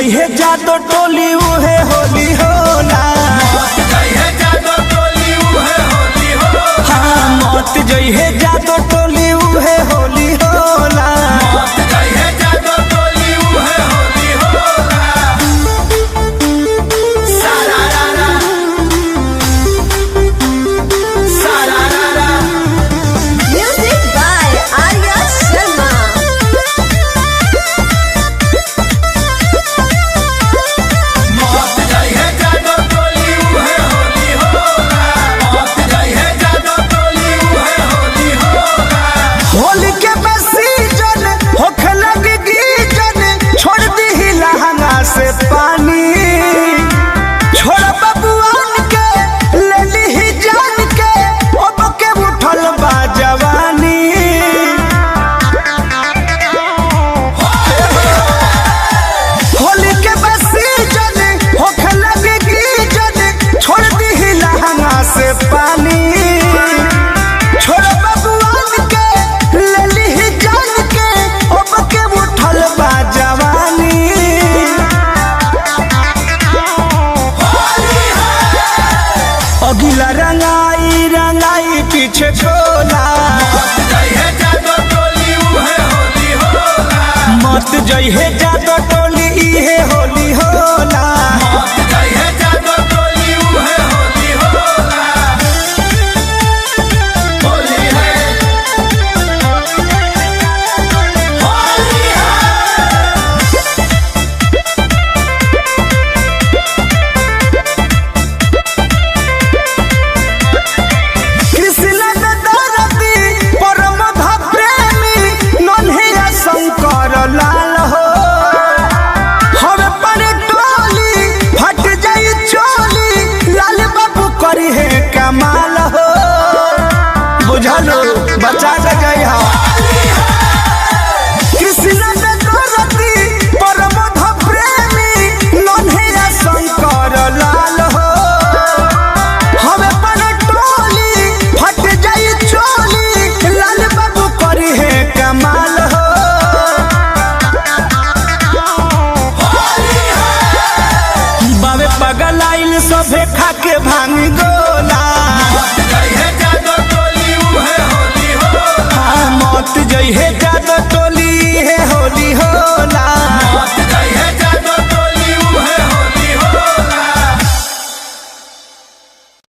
जइहे जादो टोली उहे होली होला। हाँ मत जइहे जादो टोली उहे होली होला। होली के सीजन होखे लगी गीजन, छोड़ दी लहंगा से पानी। छोड़ बबुआन के ले ली जान के, अब के उठल बा जवानी। होली के सीजन होखे लगी गीजन, छोड़ दी लहंगा से पानी। छोड़ बबुआन के ले ली जान के, अब के उठल बा जवानी। अगिला रंगाई रंगाई पीछे छोला। मत जइहे जादो टोली इहे होली होला। लाल हो हर पर टोली फट जाई चोली, लाल बाबू करी है कमाल हो। बुझलो बचा के गई हो कृष्ण में गोरती परमध प्रेमी, नन्हिया शंकर लाल हो। हर पर टोली फट जाई चोली, लाल बाबू करी है कमाल हो। पगल आइल सभे खाके भांग गोला। हाँ मत जइहे